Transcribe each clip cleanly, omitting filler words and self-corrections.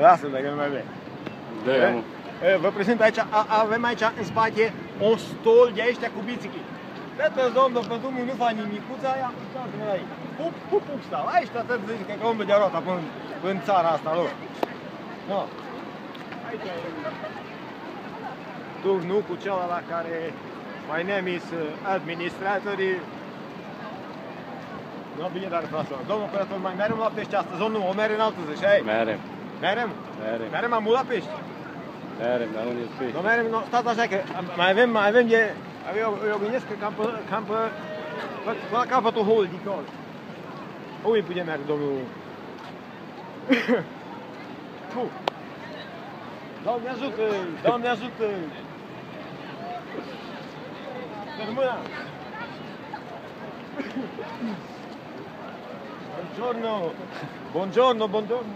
Lasă-le că nu mai vei. Vă prezint aici, avem aici în spate un stol de ăștia cu bicicli. Vedeți, domnul, pentru mine nu fac nimicuța aia, uitați-mă la ei. Pup stau. Ăștia tot zic că omul de roata în țara asta lor. No. Aici e. Tu nu cu celălalt care my name is administratorii. Nu, bine, dar fraților. Domnul operator, mai merem la pește astăzi? Nu, o merem în altă zi, și aia? Merem. Merem? Merem. Merem mai mult la pești? Merem, dar unde-s pești? Nu merem, stați așa că mai avem de... Eu gândesc că cam pe la capătul holding acolo. Unde putem merge, domnul? Doamne ajută! Doamne ajută! Pe mâna! Buongiorno! Buongiorno, buongiorno!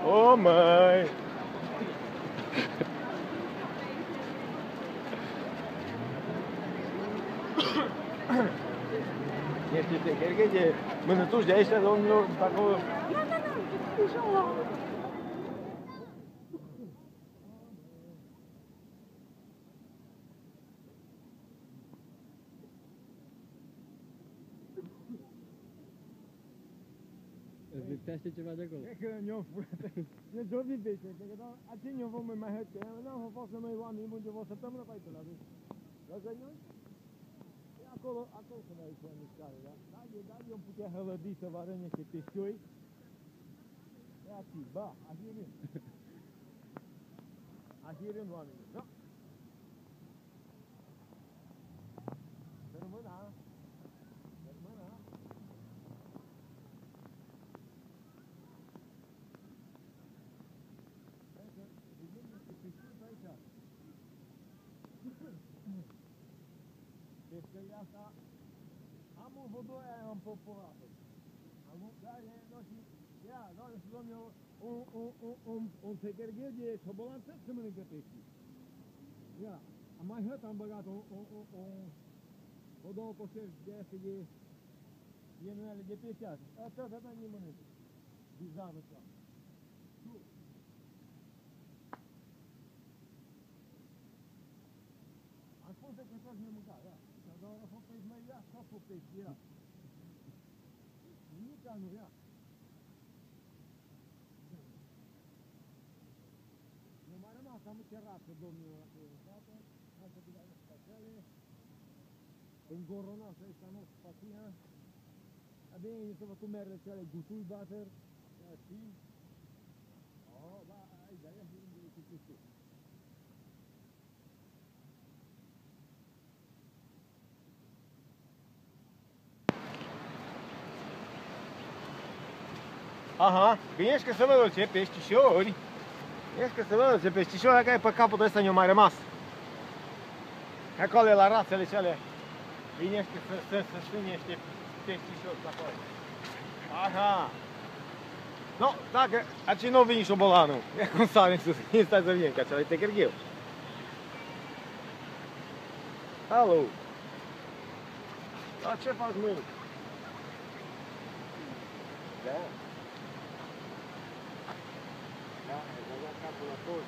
Oh my! Este cred că e mânătuși de ăștia, domnilor, de acolo. Îți lipsește ceva de acolo? Cred că ne-au furat. Ne-au dormit pe aici, cred că atunci ne-au fost mai hăți, că n-am fost să mai oameni buni de o săptămână pe aici la zi. Dacă nu? Acolo sunt aici în mișcare, da? Da, eu îmi putea hălădi să vă arăt niște peștioi. Ia fi, ba, așa e bine. Așa e bine, oamenii, da? Să rămână, a? Să rămână, a? Vedem niște peștioi pe aici. Pescăria asta, am un vodoi aia în poporată. Da, nu știu, ia, doamne și domnul, un techergheu de ciobolanță să mănâncă pești. Ia, am mai hăt, am băgat o două coșeri de astea de ienuiale de pești astea. Asta, da, nu mănâncă. Bizarul ăsta. Am spus că toți ne-am mâncat, da. Dar a fost pești mai ia, s-a fost pești, ia. Nimica nu ia. Nu mai rămas, am încerată, domnul, în față, am să bine spațiale, îngoronat să ăștia nu spația, abia să vă cu merele cele gutul bater, ia știi? Da, aici, ia și unde e cu pești. Aha, bine că să văd ce peștișori. Bine că să văd ce peștișori, dacă e pe capul ăsta ne-a mai rămas. Acolo e la rațele cele. Bine că să știu niște peștișori acolo. Aha. No, dacă aici nu vine șobolanul. E cum sare în sus. Stai să vine, că acela e techergheu. Alo. Dar ce faci, mă? Da. Da, ai băgat capul la tot.